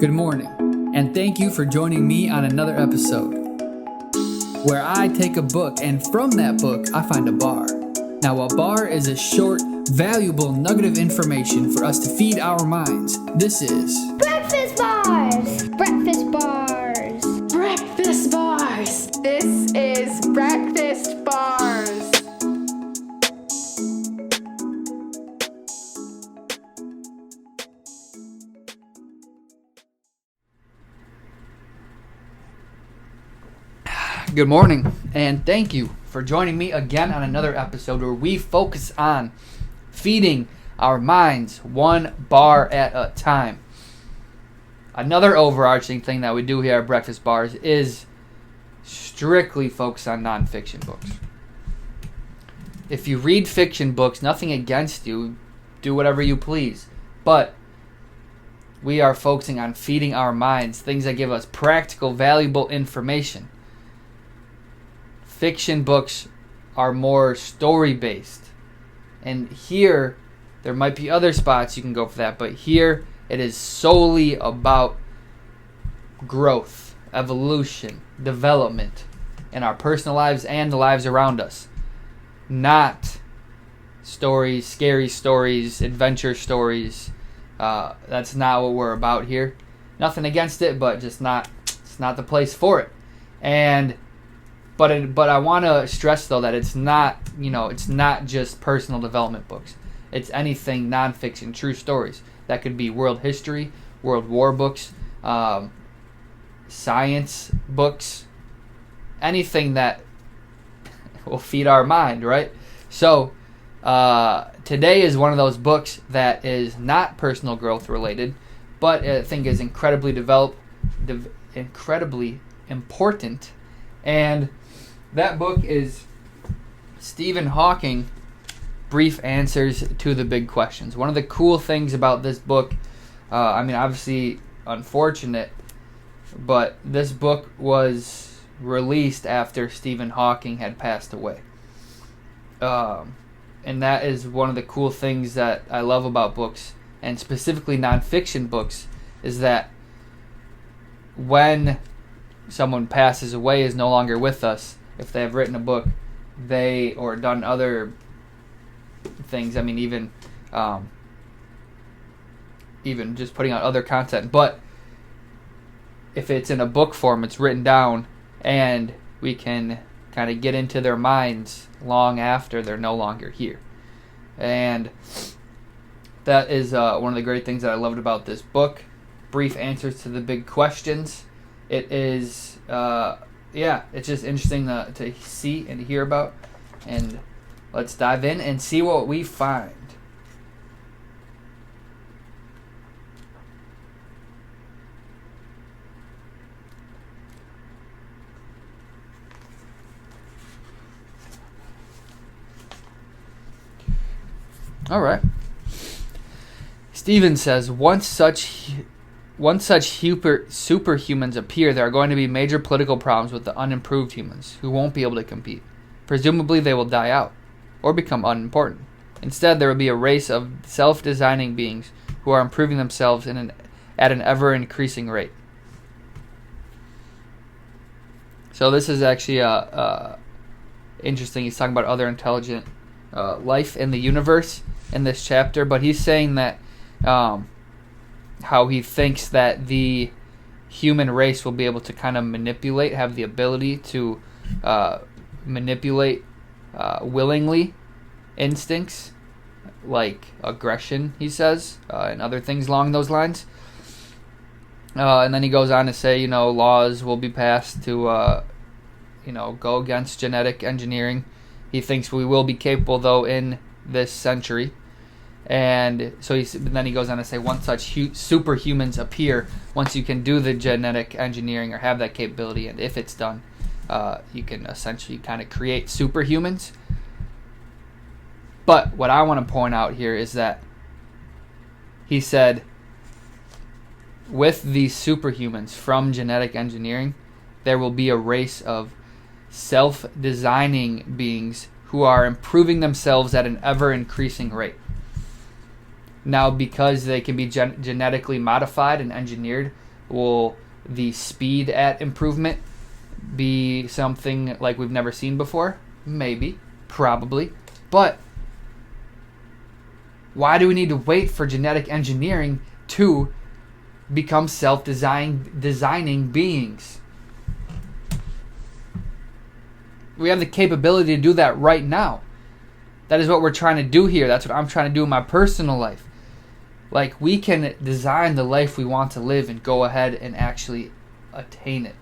Good morning, and thank you for joining me on another episode where I take a book and from that book I find a bar. Now, a bar is a short, valuable nugget of information for us to feed our minds. This is Breakfast Bars! Breakfast Bars! Breakfast Bars! This is Breakfast Bars! Good morning, and thank you for joining me again on another episode where we focus on feeding our minds one bar at a time. Another overarching thing that we do here at Breakfast Bars is strictly focus on nonfiction books. If you read fiction books, nothing against you, do whatever you please. But we are focusing on feeding our minds, things that give us practical, valuable information. Fiction books are more story-based. And here, there might be other spots you can go for that, but here it is solely about growth, evolution, development in our personal lives and the lives around us. Not stories, scary stories, adventure stories. That's not what we're about here. Nothing against it, but just it's not the place for it. But I want to stress though that it's not just personal development books. It's anything nonfiction, true stories. That could be world history, World War books, science books, anything that will feed our mind, right? So today is one of those books that is not personal growth related, but I think is incredibly incredibly important. And that book is Stephen Hawking, Brief Answers to the Big Questions. One of the cool things about this book, obviously unfortunate, but this book was released after Stephen Hawking had passed away. And that is one of the cool things that I love about books, and specifically nonfiction books, is that when someone passes away, is no longer with us, if they have written a book, or done other things, even just putting out other content, but if it's in a book form, it's written down, and we can kind of get into their minds long after they're no longer here. And that is one of the great things that I loved about this book, Brief Answers to the Big Questions. It is it's just interesting to see and to hear about. And let's dive in and see what we find. All right. Stephen says, once such superhumans appear, there are going to be major political problems with the unimproved humans who won't be able to compete. Presumably, they will die out or become unimportant. Instead, there will be a race of self-designing beings who are improving themselves at an ever-increasing rate. So this is actually interesting. He's talking about other intelligent life in the universe in this chapter, but he's saying that how he thinks that the human race will be able to kind of have the ability to manipulate willingly instincts like aggression, he says, and other things along those lines. And then he goes on to say, laws will be passed to, go against genetic engineering. He thinks we will be capable, though, in this century. And so then he goes on to say, once such superhumans appear, once you can do the genetic engineering or have that capability, and if it's done, you can essentially kind of create superhumans. But what I want to point out here is that he said, with these superhumans from genetic engineering, there will be a race of self-designing beings who are improving themselves at an ever-increasing rate. Now, because they can be genetically modified and engineered, Will the speed at improvement be something like we've never seen before? Maybe. Probably. But why do we need to wait for genetic engineering to become designing beings? We have the capability to do that right now. That is what we're trying to do here. That's what I'm trying to do in my personal life. Like, we can design the life we want to live and go ahead and actually attain it.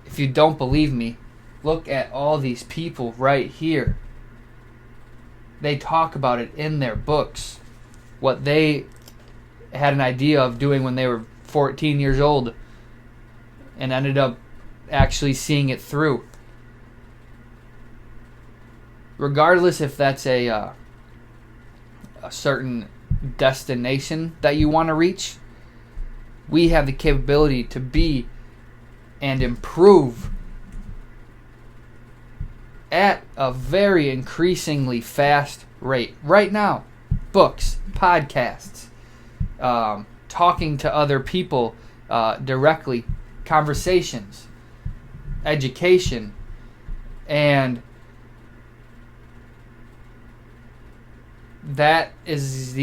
If you don't believe me, look at all these people right here. They talk about it in their books. What they had an idea of doing when they were 14 years old and ended up actually seeing it through. Regardless if that's a certain destination that you want to reach, we have the capability to be and improve at a very increasingly fast rate. Right now, books, podcasts, talking to other people directly, conversations, education, and that is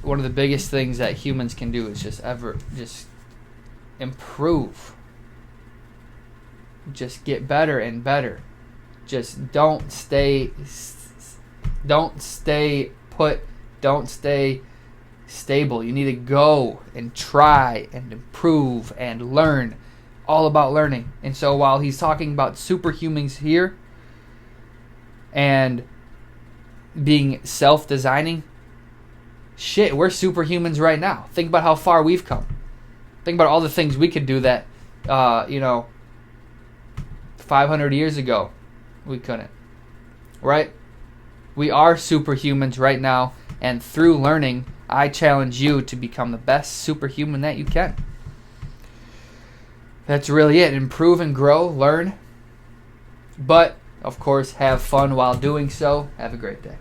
one of the biggest things that humans can do, is just improve. Just get better and better. Just don't stay put. Don't stay stable. You need to go and try and improve and learn. All about learning. And so while he's talking about superhumans here and being self-designing, shit, we're superhumans right now. Think about how far we've come. Think about all the things we could do that 500 years ago we couldn't. Right? We are superhumans right now, and through learning, I challenge you to become the best superhuman that you can. That's really it. Improve and grow, learn, but of course have fun while doing so. Have a great day.